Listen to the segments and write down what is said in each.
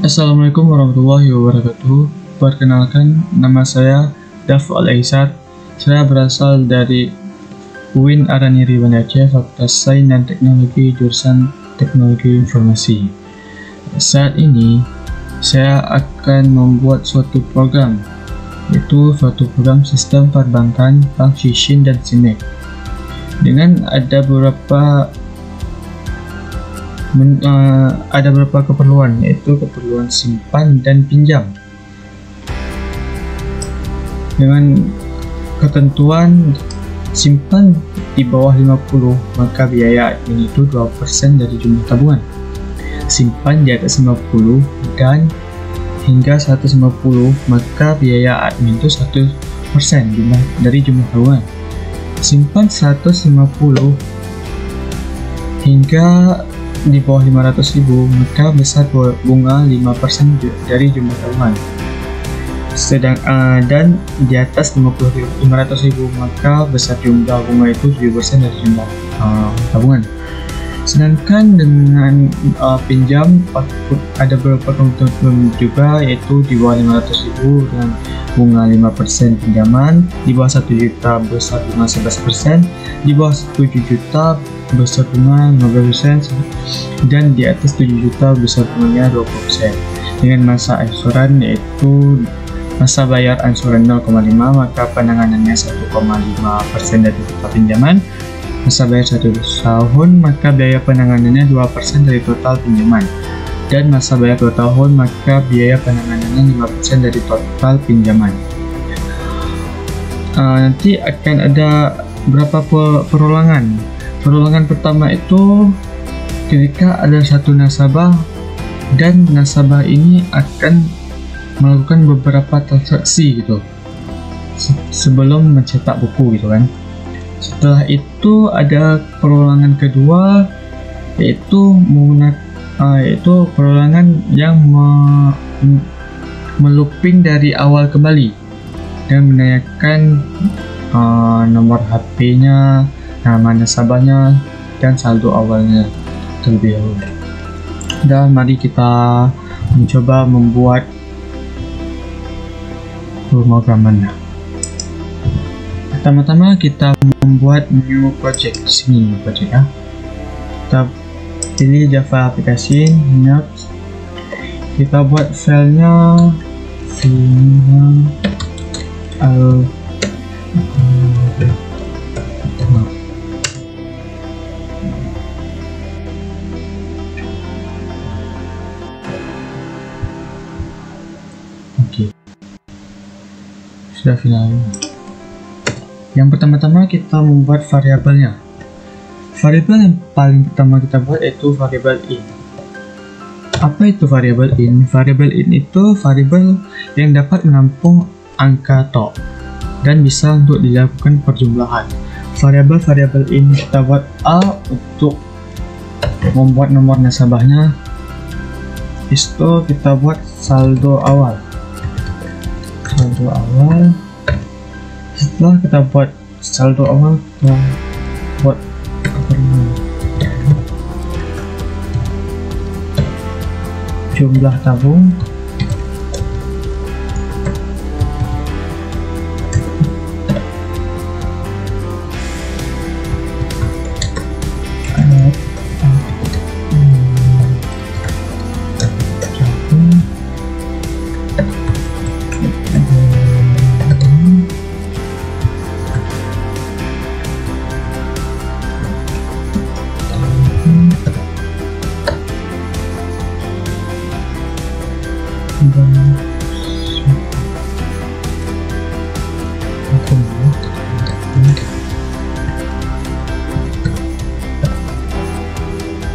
Assalamualaikum warahmatullahi wabarakatuh. Perkenalkan, nama saya Daf Al-Aisar. Saya berasal dari UIN Araniri Banda Aceh, Fakultas Sains dan Teknologi, jurusan Teknologi Informasi. Saat ini, saya akan membuat suatu program, yaitu suatu program sistem perbankan Bank Shishin dan Simek. Dengan ada beberapa keperluan, yaitu keperluan simpan dan pinjam. Dengan ketentuan simpan di bawah 50, maka biaya admin itu 2% dari jumlah tabungan. Simpan di atas 50 dan hingga 150, maka biaya admin itu 1% dari jumlah tabungan. Simpan 150 hingga di bawah 500.000, maka besar bunga 5% dari jumlah tabungan. Dan di atas 500.000, maka besar jumlah bunga itu 7% dari jumlah tabungan. Sedangkan dengan pinjam ada beberapa ketentuan juga, yaitu di bawah 500.000 dengan bunga 5% pinjaman, di bawah 1 juta besar bunga 11%, di bawah 7 juta besar bunga 15%, dan di atas 7 juta besar bunganya 20%. Dengan masa angsuran, yaitu masa bayar angsuran 0,5, maka penanganannya 1,5% dari total pinjaman. Masa bayar 1 tahun, maka biaya penanganannya 2% dari total pinjaman. Dan masa bayar 2 tahun, maka biaya penanganannya 5% dari total pinjaman. Nanti akan ada berapa perolangan. Perolangan pertama itu ketika ada satu nasabah dan nasabah ini akan melakukan beberapa transaksi gitu sebelum mencetak buku gitu kan. Setelah itu ada perolangan kedua, yaitu perolangan yang melooping dari awal kembali dan menanyakan nomor HP-nya, nama nasabahnya, dan saldo awalnya terlebih dahulu. Dan mari kita mencoba membuat pemrogramannya. Pertama-tama kita membuat new project. Di sini new project ya. Kita pilih Java aplikasi, next. Kita buat filenya sudah final. Yang pertama-tama kita membuat variabelnya. Variabel yang paling pertama kita buat yaitu variabel in. Apa itu variabel in? Variabel in itu variabel yang dapat menampung angka top dan bisa untuk dilakukan perjumlahan. Variabel in kita buat A untuk membuat nomor nasabahnya. Itu kita buat saldo awal. Setelah kita buat saldo awal, kita buat jumlah tabung,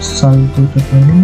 saldo terbaru,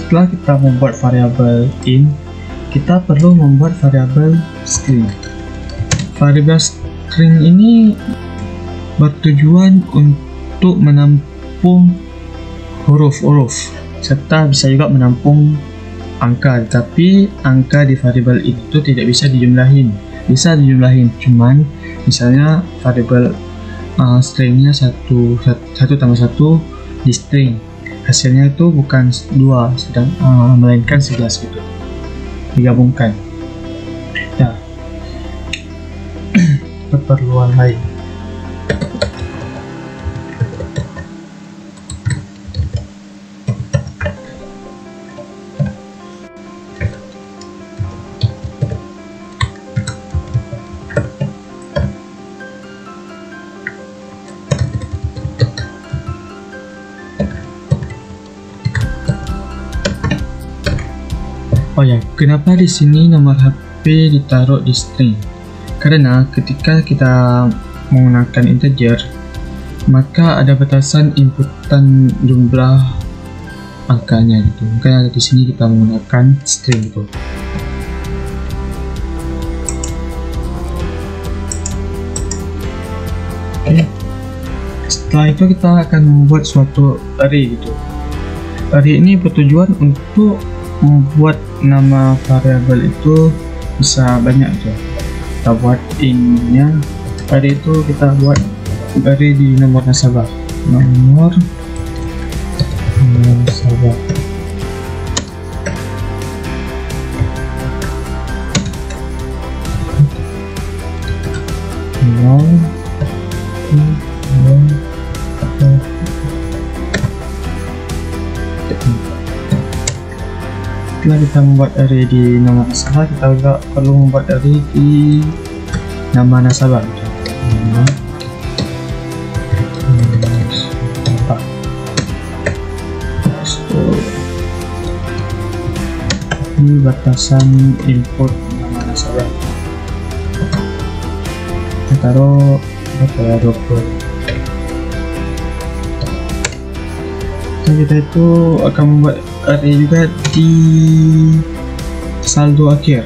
setelah kita membuat variabel in, kita perlu membuat variabel string. Variabel string ini bertujuan untuk menampung huruf-huruf serta bisa juga menampung angka, tapi angka di variabel itu tidak bisa dijumlahin. Bisa dijumlahin, cuman misalnya variabel stringnya 1 tambah 1 di string, hasilnya itu bukan 2 melainkan 11 gitu, digabungkan. Nah, keperluan lain. Oh ya, kenapa di sini nomor HP ditaruh di string? Karena ketika kita menggunakan integer, maka ada batasan inputan jumlah angkanya gitu. Makanya di sini kita menggunakan string itu. Oke. Setelah itu kita akan membuat suatu array gitu. Array ini bertujuan untuk membuat nama variabel itu bisa banyak aja. Kita buat innya, array itu kita buat array di nomor nasabah, nomor nasabah. Setelah kita membuat array di nama nasabah, kita juga perlu membuat array di nama nasabah. Ini batasan input nama nasabah. Kita taruh berapa ya, 20. Kita itu akan membuat array juga di saldo akhir.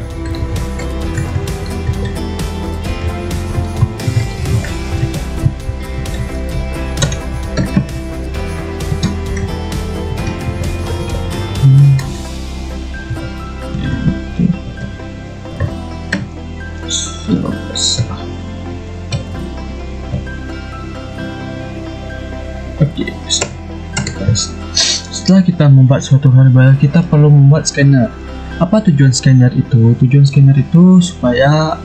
Oke. Setelah kita membuat suatu variabel, kita perlu membuat scanner. Apa tujuan scanner itu? Tujuan scanner itu supaya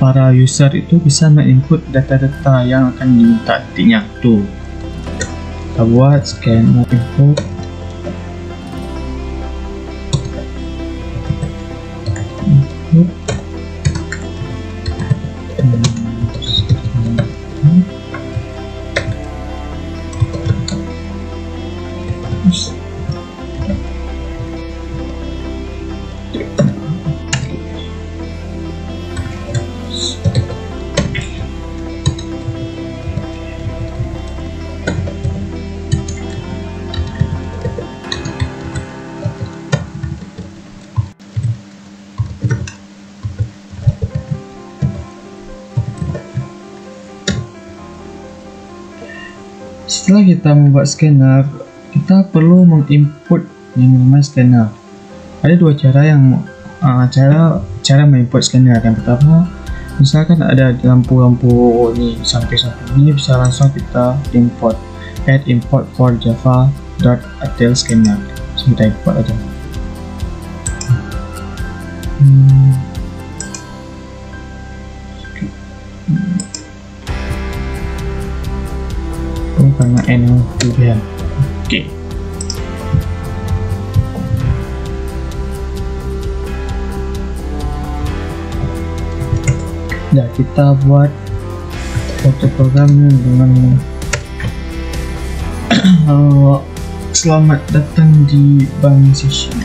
para user itu bisa menginput data-data yang akan diminta nantinya tuh. Kita buat scanner input. Setelah kita membuat scanner, kita perlu menginput yang namanya scanner. Ada dua cara cara menginput scanner. Yang pertama, misalkan ada lampu-lampu ini samping-samping ini, bisa langsung kita import, add import for java.atel scanner. Kita import aja. Karena n kelebihan. Oke. Nah, kita buat suatu program dengan selamat datang di bank session.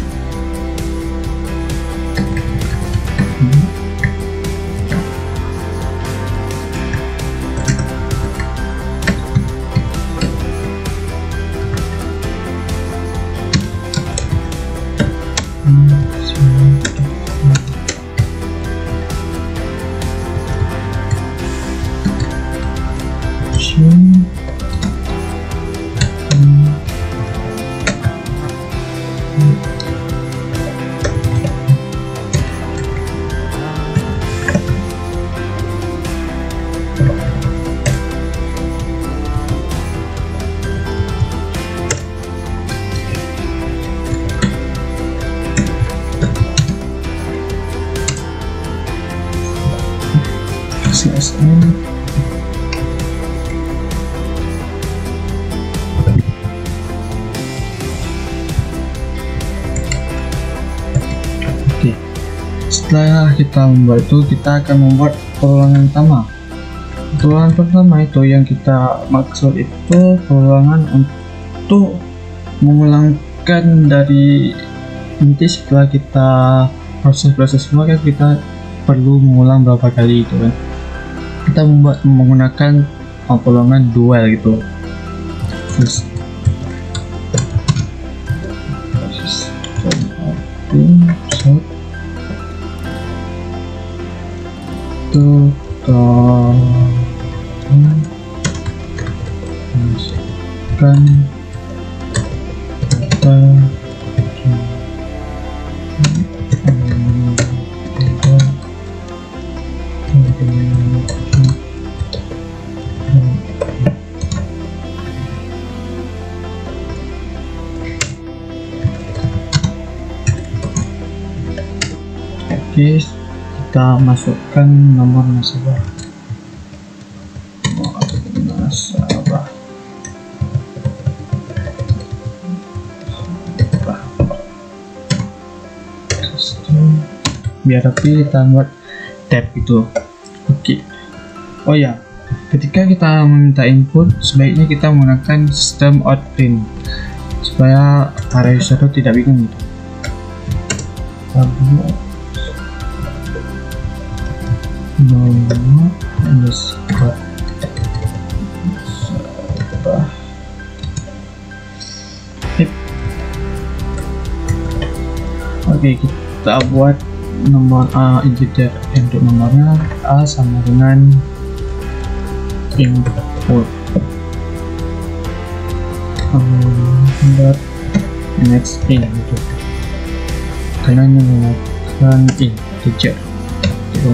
sn. Oke, setelah kita membuat itu, kita akan membuat perulangan pertama. Perulangan pertama itu yang kita maksud itu perulangan untuk mengulangkan dari nanti setelah kita proses semua kan kita perlu mengulang berapa kali itu kan. Kita menggunakan perulangan dual gitu. Terus masukkan kita masukkan nomor nasabah. Biar rapi kita buat tab itu. Oke. Oh ya, ketika kita meminta input sebaiknya kita menggunakan sistem outprint supaya para user itu tidak bingung gitu. Nomor underscore nasabah. Oke, kita buat nomor integer untuk nomornya a sama dengan input next in gitu, karena ini menggunakan integer gitu.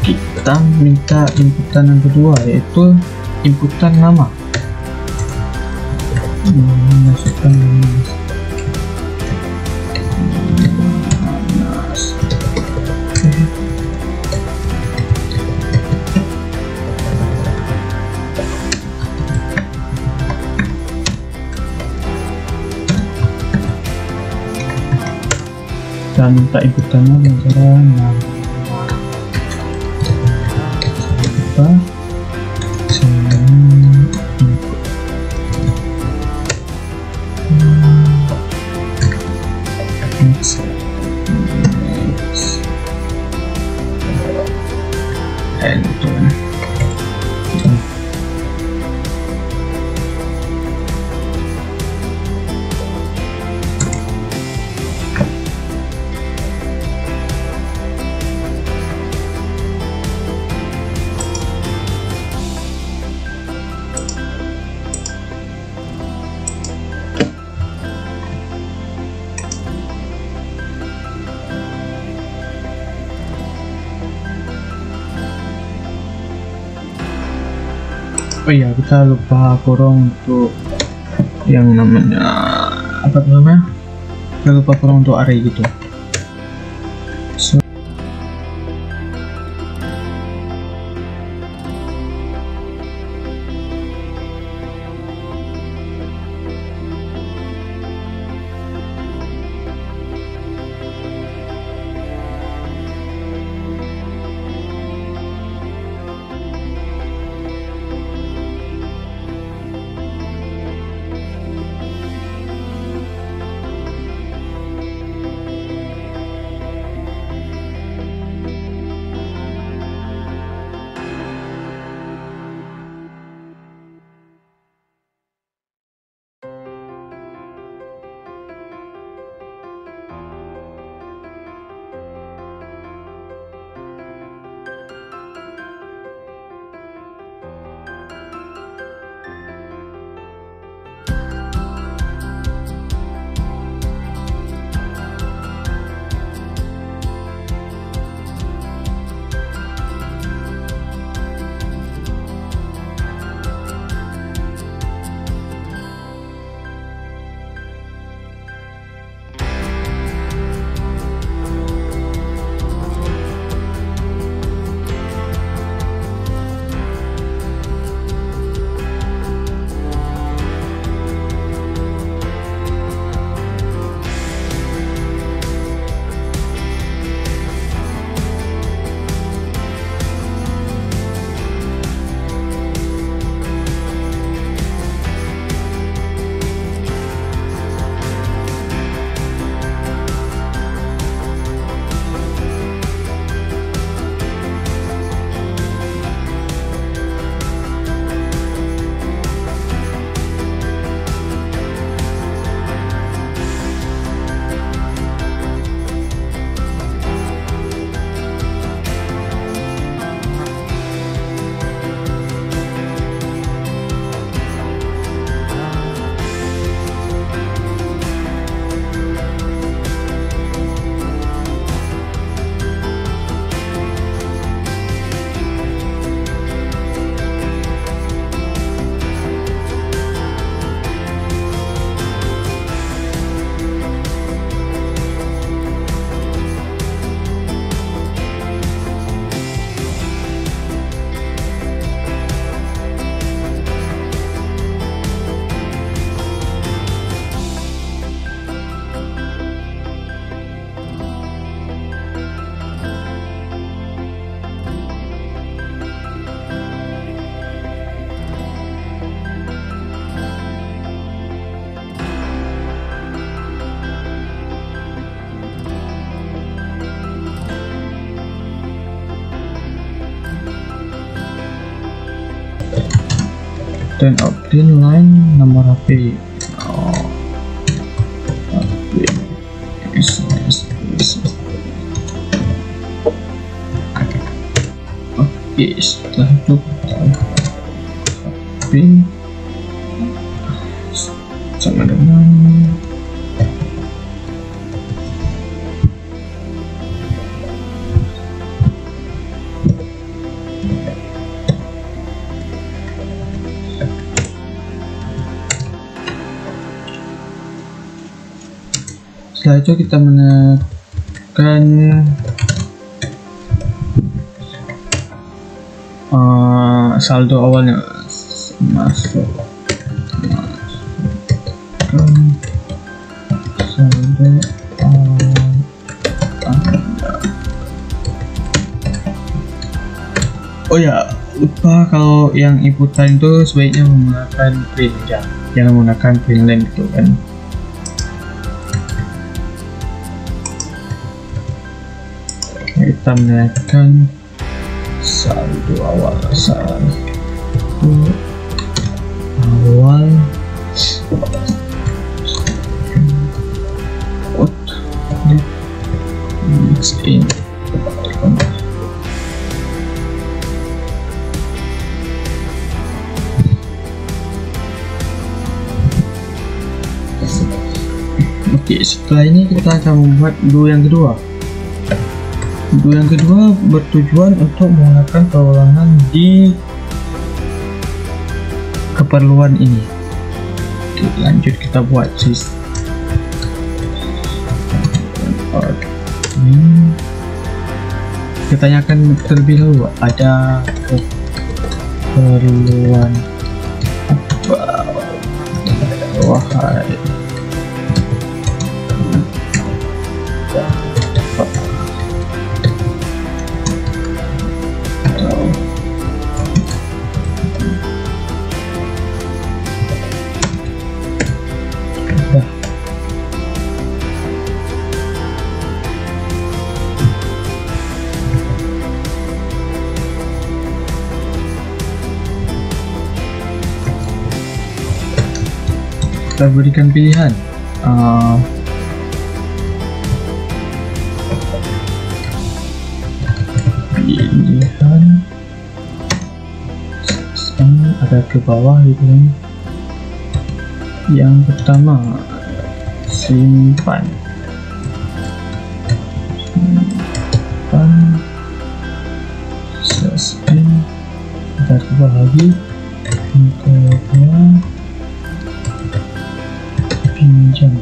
Kita minta inputan yang kedua yaitu inputan nama. Masukkan dan minta inputannya dengan cara nama apa sama input. Next enter. Oh iya, kita lupa kurung untuk yang namanya apa namanya? Kita lupa kurung untuk array gitu. turn out print line nomor HP. Oke, setelah itu kita print sama dengan setelah itu kita menekan saldo awalnya masuk saldo oh ya, lupa kalau yang inputan itu sebaiknya menggunakan print ya, jangan menggunakan print line gitu kan. Kita menaikkan saldo awal mix in Oke, setelah ini kita akan membuat do yang kedua. Do yang kedua bertujuan untuk menggunakan perulangan di keperluan ini. Oke, lanjut kita buat kita tanyakan terlebih dahulu ada keperluan apa wahai kita berikan pilihan ada ke bawah gitu kan. Yang pertama simpan suspend, kita coba lagi untuk pinjam.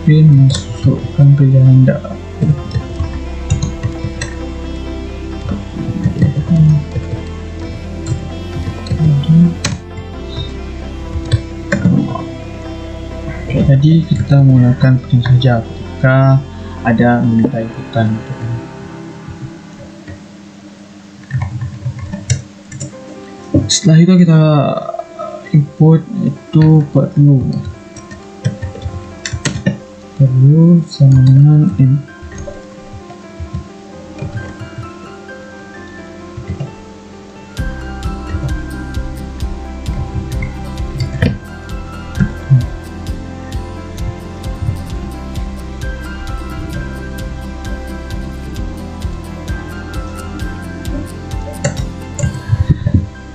Masukkan pilihan Anda. Jadi kita menggunakan print saja ketika ada meminta inputan. Setelah itu kita input itu perlu sama dengan ini.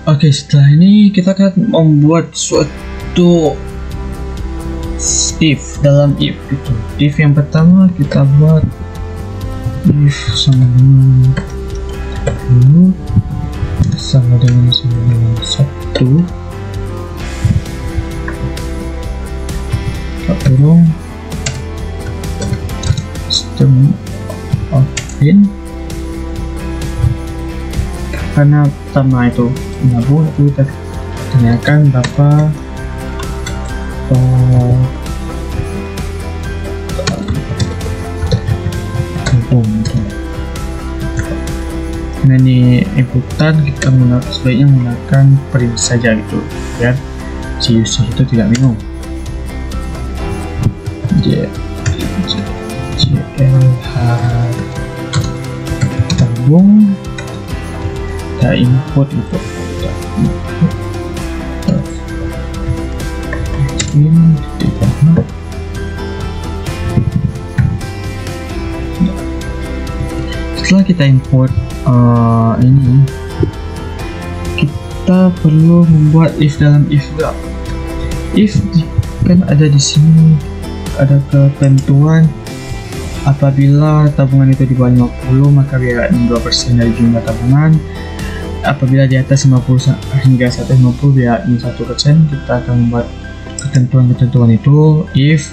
Oke, setelah ini kita akan membuat suatu if dalam if itu. If yang pertama kita buat if sama dengan 10 sama dengan 1 kita kurung sistem of in karena pertama itu menyambung itu kita tanyakan berapa Ini inputan, kita sebaiknya menggunakan print saja gitu biar si user itu tidak bingung. JLH tabung, kita input itu setelah kita import ini, kita perlu membuat if dalam if juga. If kan ada di sini ada ketentuan apabila tabungan itu di bawah 50 maka biaya 2% dari jumlah tabungan. Apabila di atas 50 hingga 150 biaya 1%. Kita akan membuat ketentuan-ketentuan itu if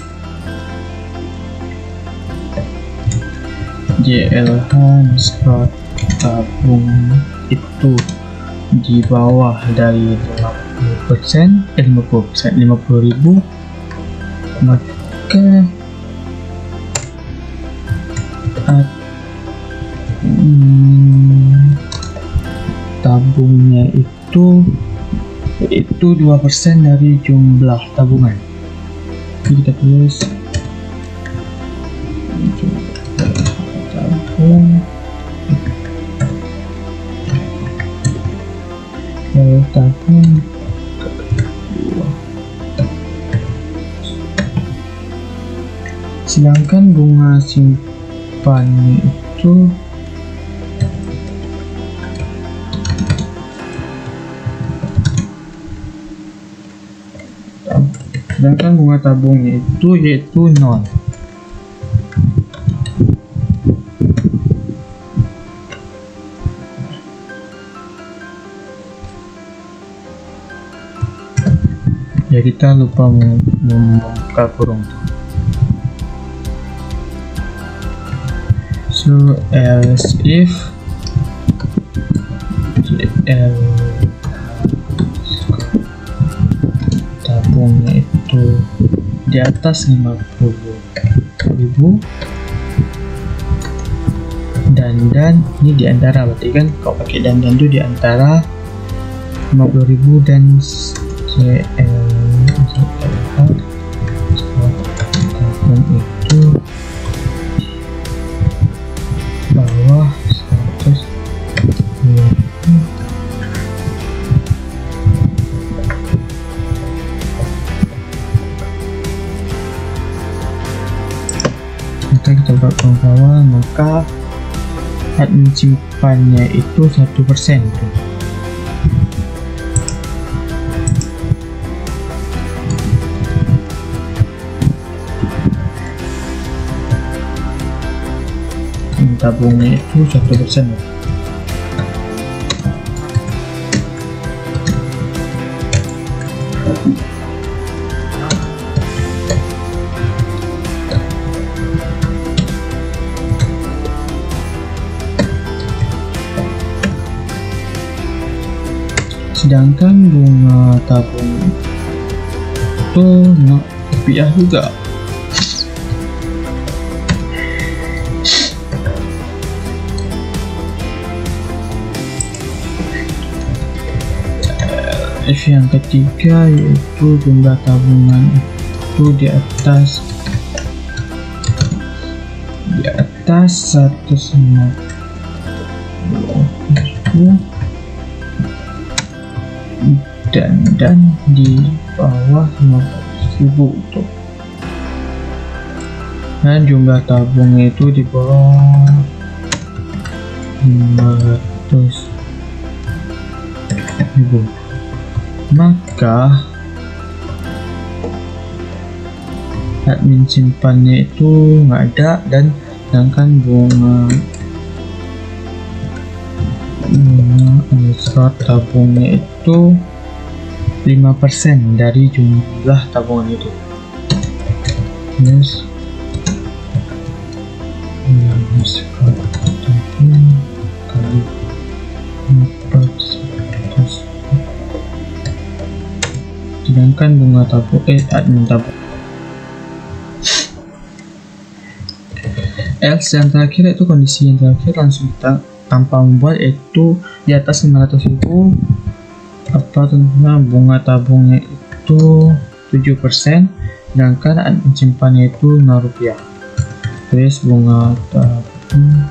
JLH misalkan tabung itu di bawah dari 50%, 50.000, maka tabungnya itu 2% dari jumlah tabungan. Jadi kita tulis tabung sedangkan bunga simpan itu bunga tabungnya itu yaitu 0. Ya, kita lupa membuka kurung. So else if tabungnya itu di atas 50.000 dan ini di antara, berarti kan kalau pakai dan itu di antara 50.000 dan tabung itu bawah 100. Maka kita buat bawah, maka admin simpannya itu 1%. Tabungnya itu 1%. Sedangkan bunga tabung itu rupiah juga. If yang ketiga yaitu jumlah tabungan itu di atas 150 dan di bawah 50.000 itu. Dan jumlah tabungnya itu di bawah 500.000. Maka admin simpannya itu nggak ada, dan sedangkan bunga slot tabungnya itu 5% dari jumlah tabungan itu. Yes. Slot tabung kali 400. Sedangkan bunga tabung admin tabung. Else yang terakhir itu kondisi yang terakhir, langsung kita tanpa membuat itu di atas 500.000 apa tentunya bunga tabungnya itu 7%, sedangkan simpannya itu Rp0. Terus bunga tabung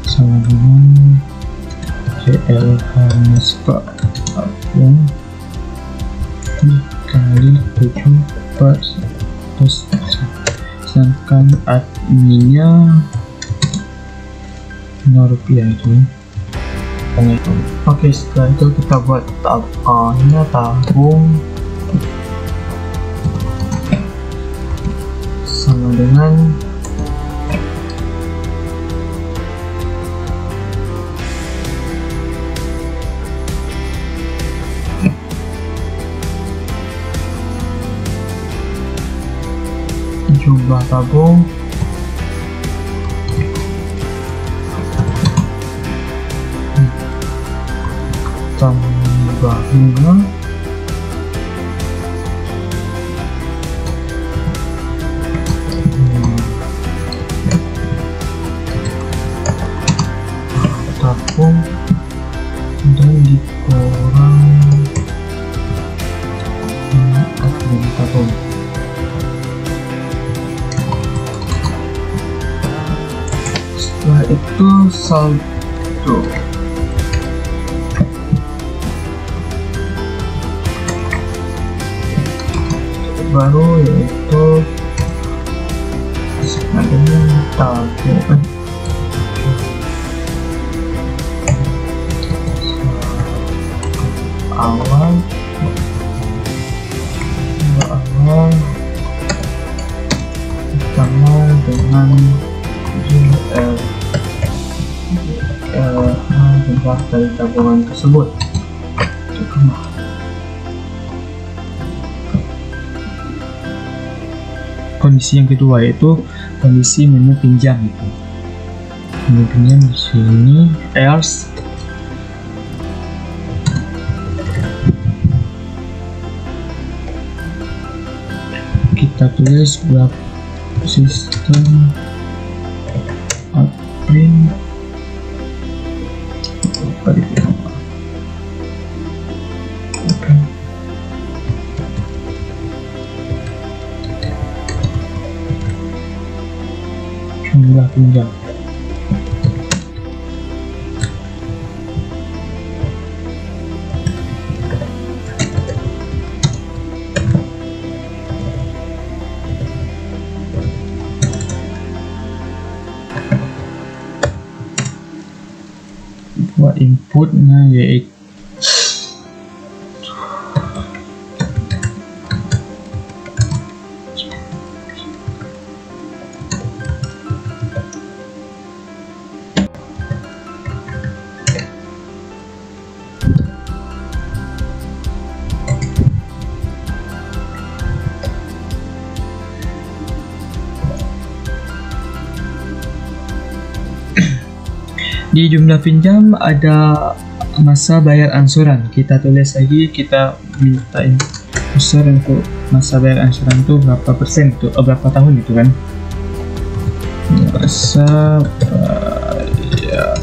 sama dengan CLH naskah tabung dikali 7%, sedangkan adminnya Rp0 itu. Oke, setelah itu kita buat tabung sama dengan jumlah tabung tambah bunga tabung dan dikurang admin tabung. Setelah itu saldo baru, yaitu adanya tabungan awal sama dengan jumlah dari tabungan tersebut. Kondisi yang kedua yaitu kondisi menu pinjam itu. Menu pinjam di sini else kita tulis berapa sistem admin jumlah pinjam. Buat inputnya yaitu di jumlah pinjam ada masa bayar angsuran. Kita tulis lagi, kita minta user untuk masa bayar angsuran itu berapa persen itu, berapa tahun itu kan. Masa bayar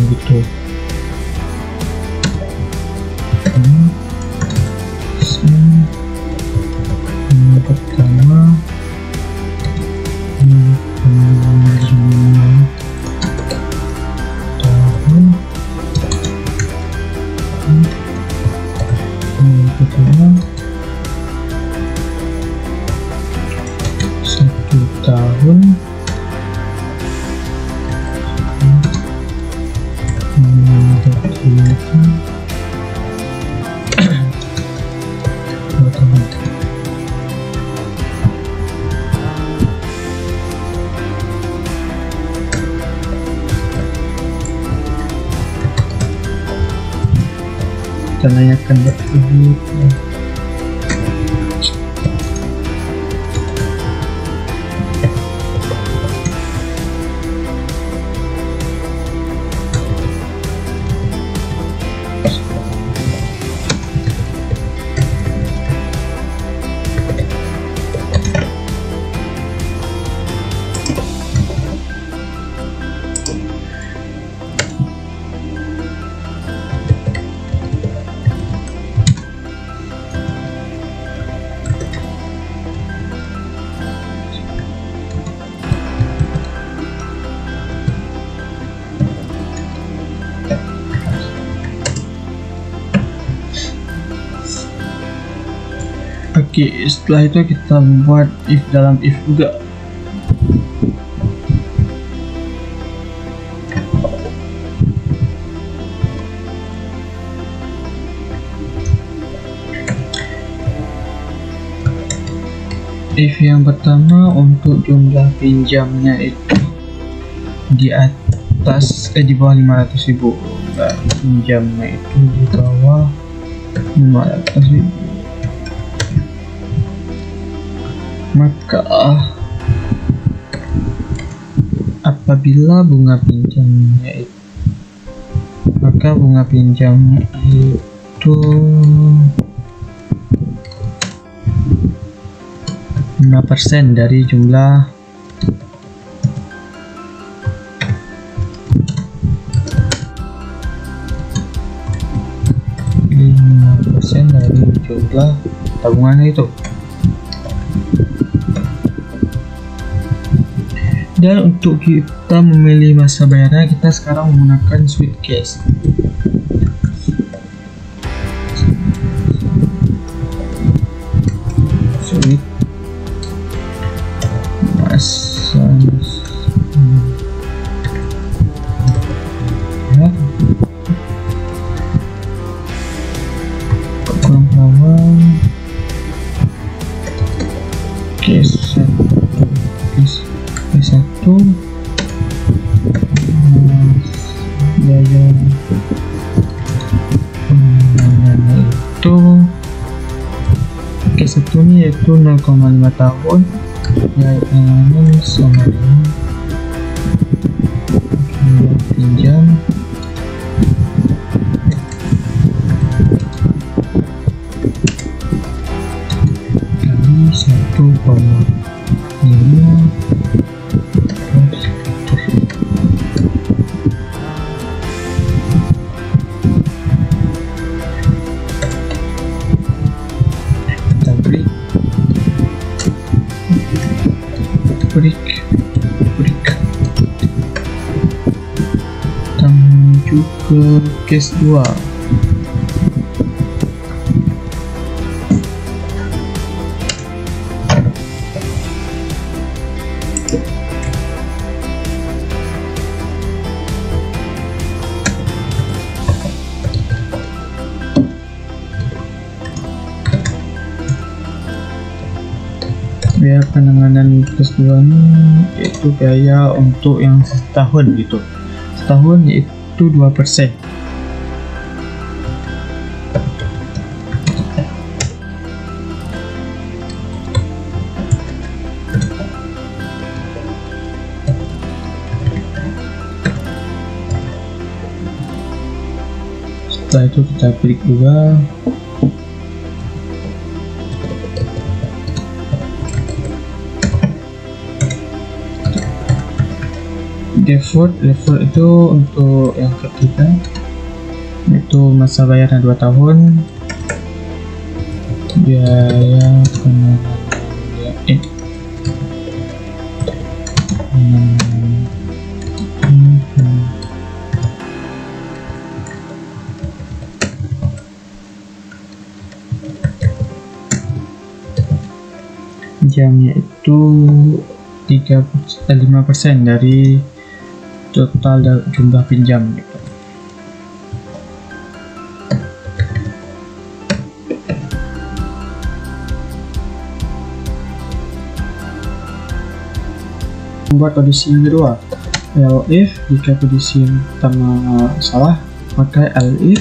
gitu. Pertama tahun kedua 1 tahun ketiga 2 tahun. Tanyakan dulu. Oke, setelah itu kita buat if dalam if juga. If yang pertama untuk jumlah pinjamnya itu di atas di bawah 500.000, pinjamnya itu di bawah 500.000, maka apabila bunga pinjamnya itu, maka bunga pinjamnya itu 5% dari jumlah tabungannya itu. Dan untuk kita memilih masa bayarnya, kita sekarang menggunakan sweet cash. Sweet masa ya, kawan-kawan, satu biaya itu satu ini yaitu 0,5 tahun, biaya sama dengan pinjam kali 1,5 menuju ke case 2. Biaya penanganan case 2 ini yaitu biaya untuk yang setahun gitu. Setahun yaitu 2%. Setelah itu kita klik juga. Default itu untuk yang ketiga, itu masa bayarnya 2 tahun, biaya penanganan jamnya itu 5% dari total jumlah pinjam gitu. Membuat kondisi yang kedua, elif. Jika kondisi yang pertama salah, maka elif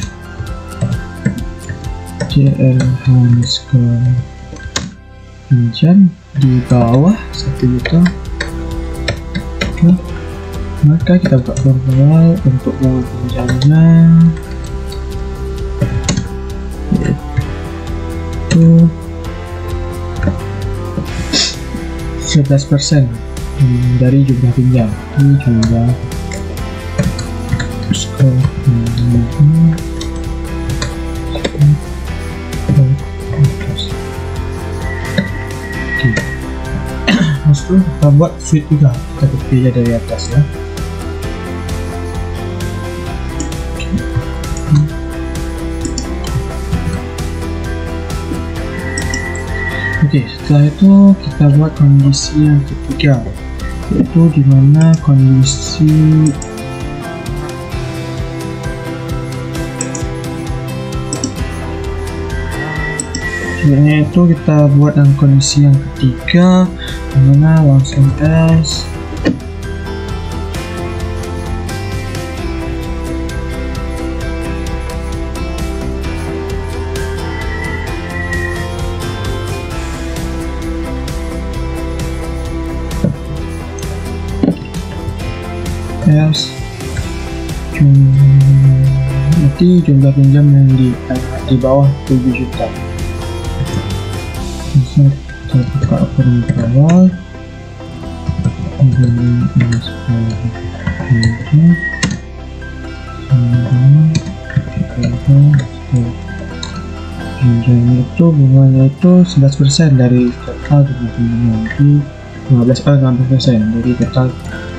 harus ke pinjam di bawah 1 juta. Maka kita buka formulir untuk uang pinjamnya yaitu 11% dari jumlah pinjam. Ini jumlah skor lalu kita buat sheet juga, kita pilih dari atas ya. Oke, setelah itu kita buat kondisi yang ketiga, yaitu dimana kondisi sebenarnya itu kita buat dalam kondisi yang ketiga, dimana langsung tes nanti jumlah pinjam yang di bawah 7 juta. Bisa kita buka form awal, pinjamnya itu bunganya itu 11% dari total jumlah pinjam, nanti 16% dari total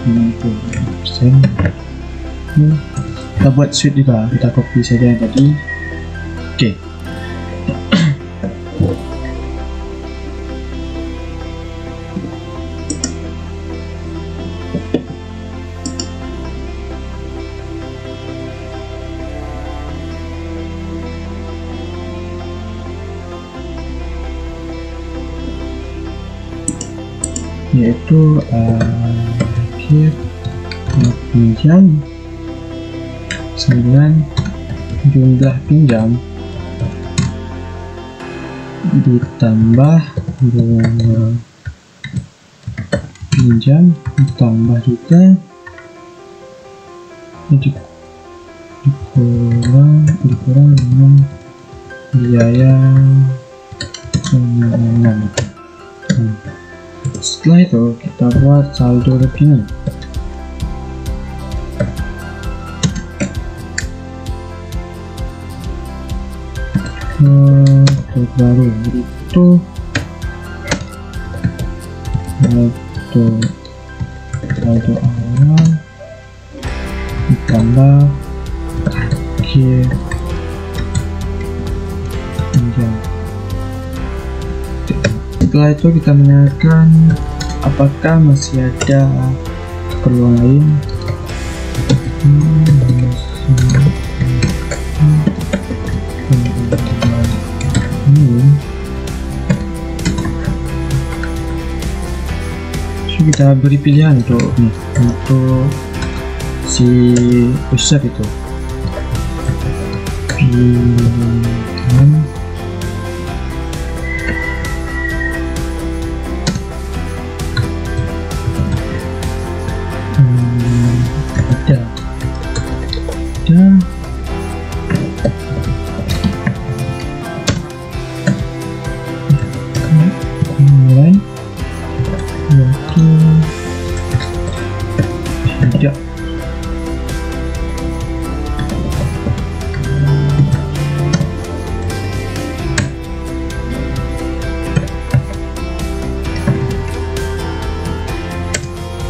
90%. Kita buat sheet juga, kita copy saja yang tadi. Oke. Yaitu akhir pinjam 9 jumlah pinjam ditambah bunga pinjam ditambah juga dikurang dengan biaya penanganan. Setelah itu kita buat saldo rekening. Baru itu saldo awal ditambah akhir pinjam. Setelah itu kita menanyakan apakah masih ada keperluan lain. Kita beri pilihan untuk si user itu, pilihan ada kemudian tidak.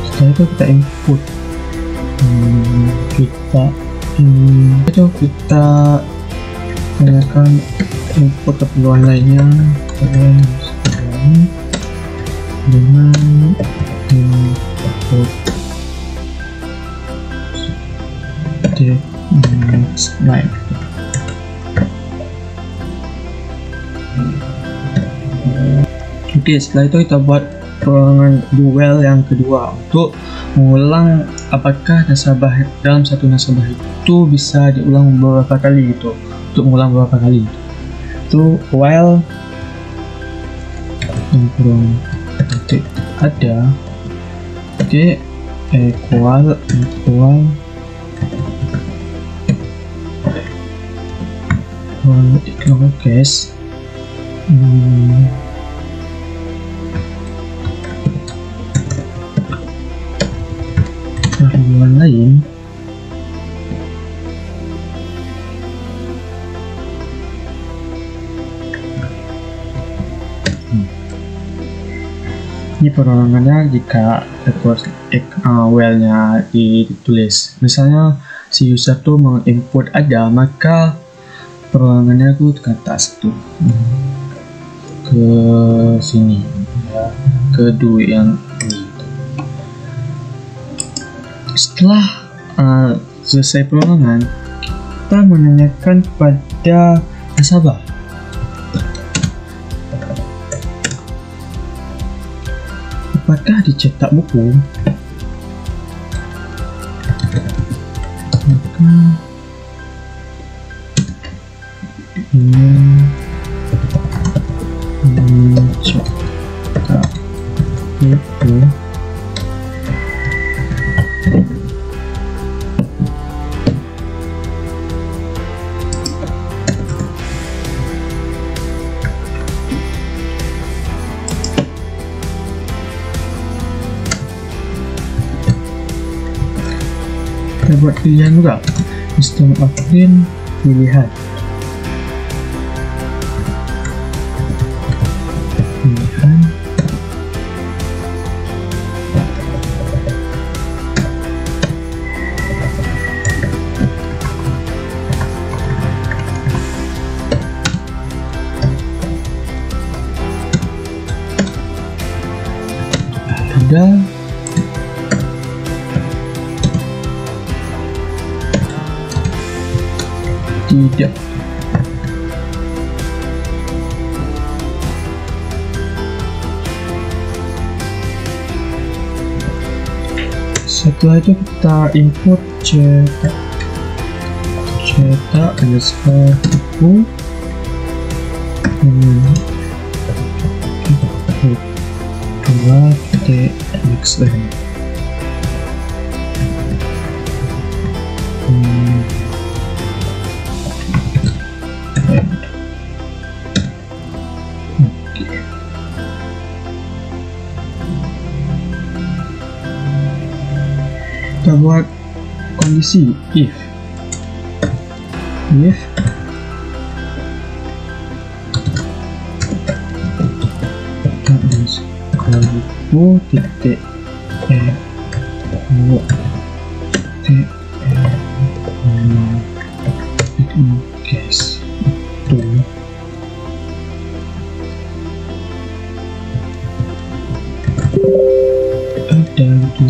Setelah itu kita input, kita tanyakan input keperluan lainnya dengan input next line. Oke, setelah itu kita buat perulangan duel yang kedua untuk mengulang apakah nasabah dalam satu nasabah itu bisa diulang beberapa kali gitu. Untuk mengulang beberapa kali itu while ada equal case hubungan lain ini perulangannya jika request well-nya ditulis. Misalnya si user tuh menginput ada, maka perulangannya tuh ke atas tuh. ke sini ya, ke duit yang ini. Setelah selesai perorangan, kita menanyakan kepada nasabah apakah dicetak buku. Maka ini dicetak buku. Kita buat pilihan juga, sistem upgrade pilihan. Ada tidak. Setelah itu kita import cetak underscore buku dua txn. Kita buat kondisi if buku titik guys itu ada itu.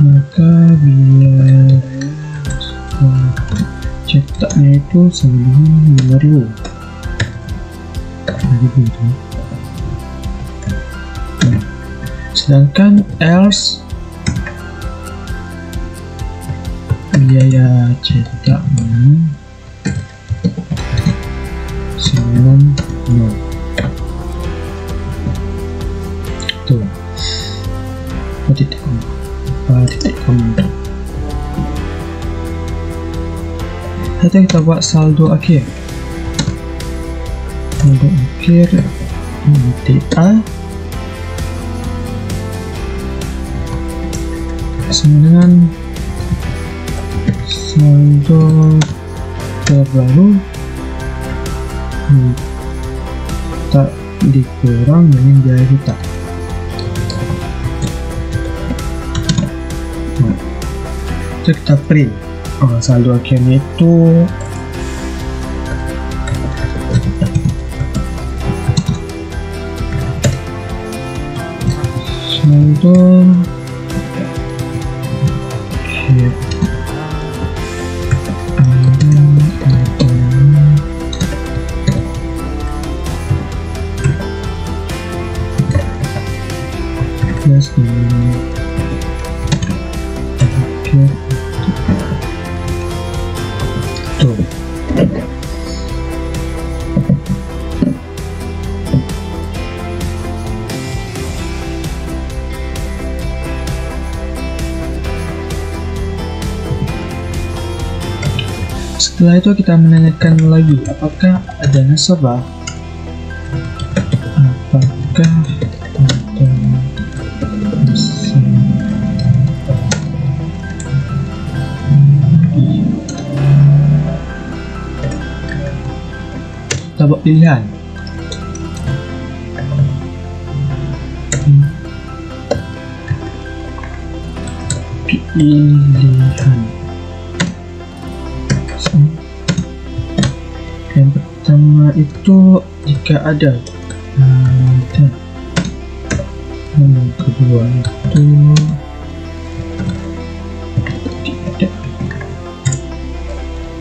Maka biaya cetaknya itu sebelum 5.000 itu. Sedangkan else biaya cetaknya 9.0 tuh titik koma. Kita buat saldo akhir TA sama dengan saldo terbaru tak dikurang dengan biaya kita. Kita print saldo akhirnya itu saldo plus tuh. Setelah itu kita menanyakan lagi, apakah ada nasabah? Apakah ada nasabah? Kita buat pilihan. Yang pertama itu jika ada, yang kedua itu tidak.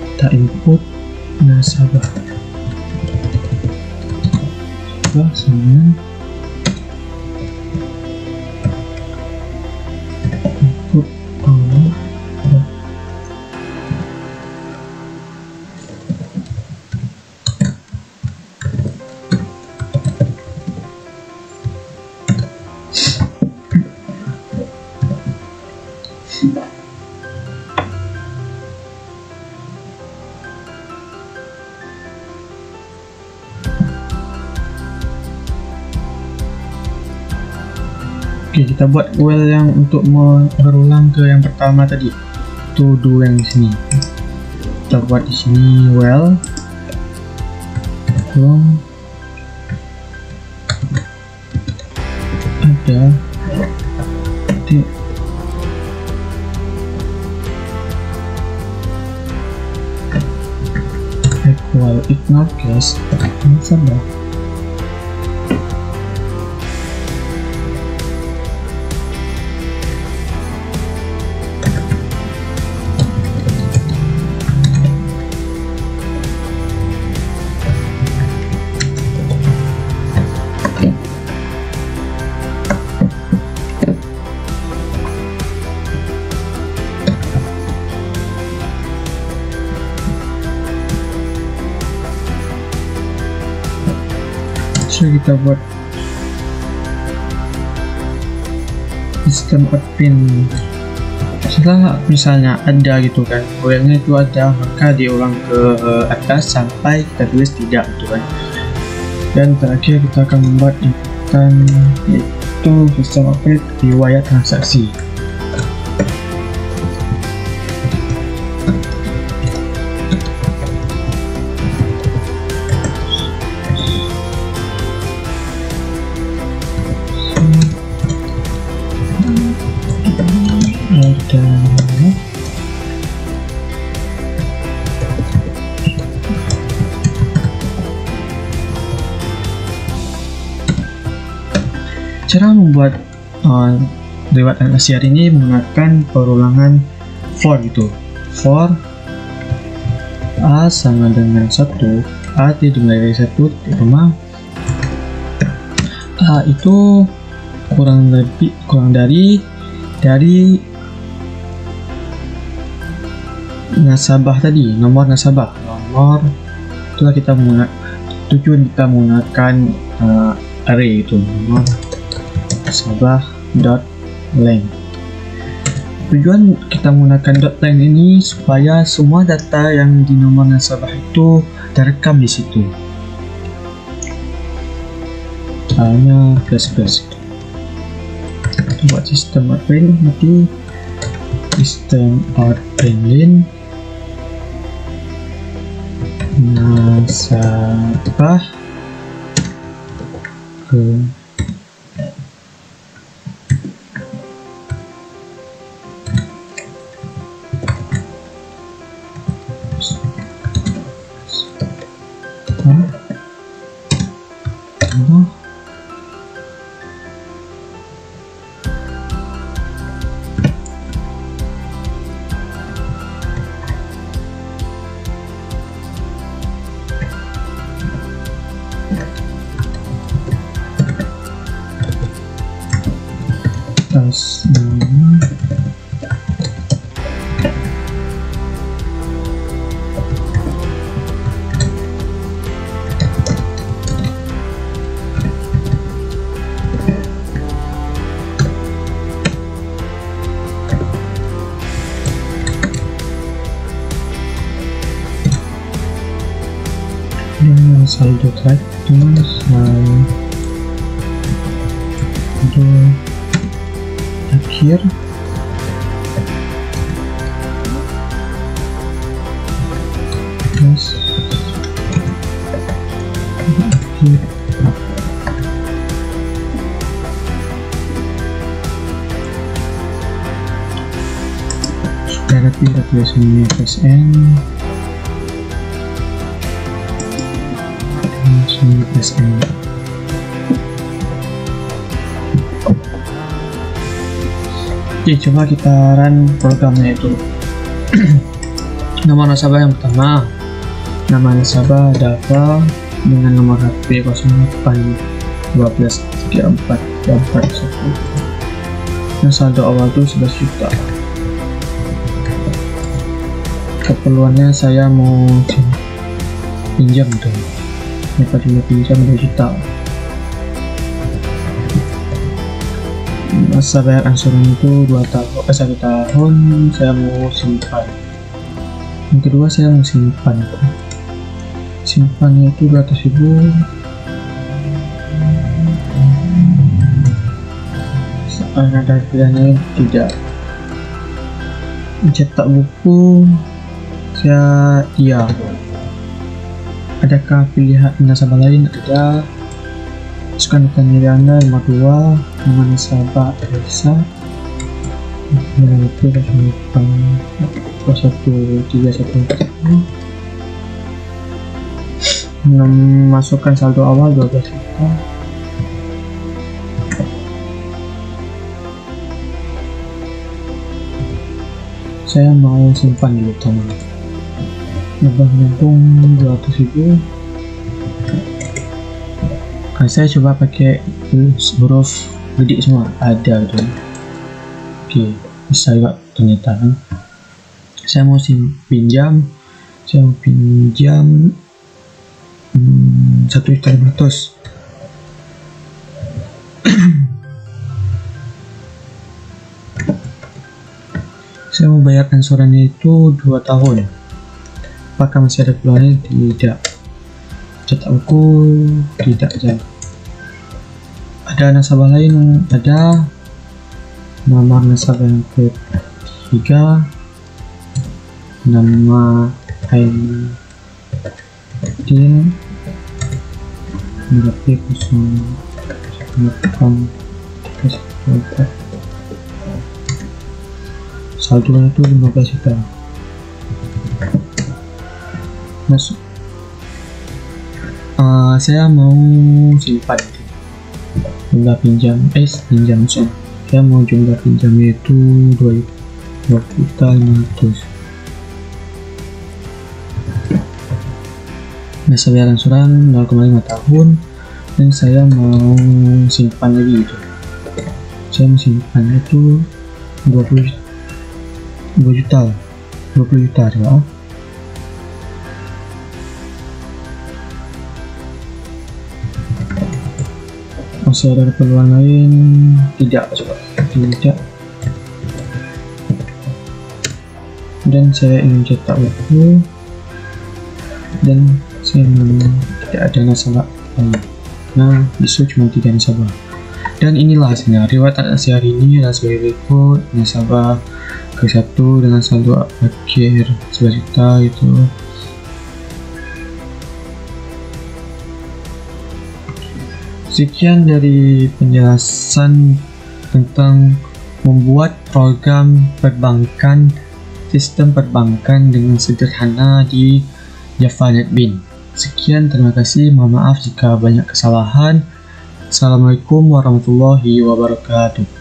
Kita input nasabah sama input Allah. Oke, kita buat well yang untuk berulang ke yang pertama tadi. To do yang di sini. Kita buat di sini well. Ada equal ignore case nasabah. Kita buat sistem admin. Setelah misalnya ada gitu kan, well-nya itu ada, maka diulang ke atas sampai kita tulis tidak gitu kan. Dan terakhir kita akan membuat inputan, yaitu sistem update riwayat transaksi. Cara membuat riwayat transaksi hari ini menggunakan perulangan for gitu. For A sama dengan 1, A dimulai dari 1, A itu kurang dari nasabah tadi, nomor nasabah. Nomor itulah kita tujuan kita menggunakan array itu, nomor nasabah dot length. Tujuan kita menggunakan dot length ini supaya semua data yang di nomor nasabah itu terekam di situ. Hanya plus. Buat sistem outprint nanti sistem outprint nasabah ke atas nama saldo terakhir terus tidak tulisannya PSN PSN. Oke, coba kita run programnya itu. Nama nasabah yang pertama, nama nasabah Dava dengan nomor HP 0812343441. Yang saldo awal itu 11 juta. Keperluannya saya mau pinjam tuh, dapat jumlah pinjam 2 juta. Masa bayar angsuran itu 1 tahun, saya mau simpan. Yang kedua saya mau simpan, simpannya itu 200.000. Ada pilihannya tidak. Cetak buku saya iya. Adakah pilihan nasabah lain? Ada. Masukkan data nilai Anda 52, nama nasabah Elsa, nilai itu 1311. Masukkan saldo awal 12 juta. Saya mau simpan dulu teman. Lebah gantung 200.000. Saya coba pakai huruf gede semua, ada gitu. Oke, bisa juga ternyata. Saya mau pinjam, saya mau pinjam 1.500.000. Saya mau bayar angsurannya itu 2 tahun. Apakah masih ada peluangnya? Tidak. Cetak buku tidak jadi. Ada nasabah lain? Ada. Nama nasabah yang ketiga, nama Aidin, berarti 0.8. Saldonya itu 15 juta. Masuk. Saya mau simpan jumlah pinjam pinjam saya mau jumlah pinjamnya itu 2.500.000. Masa bayar angsuran 0,5 tahun, dan saya mau simpan lagi gitu. Saya mau simpan itu 20 juta ya. Masih ada keperluan lain? Tidak, coba tidak. Dan saya ingin cetak buku, dan saya tidak ada nasabah lain. Nah, isu cuma 3 nasabah. Dan inilah hasilnya. Riwayat transaksi hari ini adalah sebagai berikut. Nasabah ke-1 dengan saldo akhir 11 juta itu. Sekian dari penjelasan tentang membuat program perbankan, sistem perbankan dengan sederhana di Java NetBeans. Sekian, terima kasih. Mohon maaf jika banyak kesalahan. Assalamualaikum warahmatullahi wabarakatuh.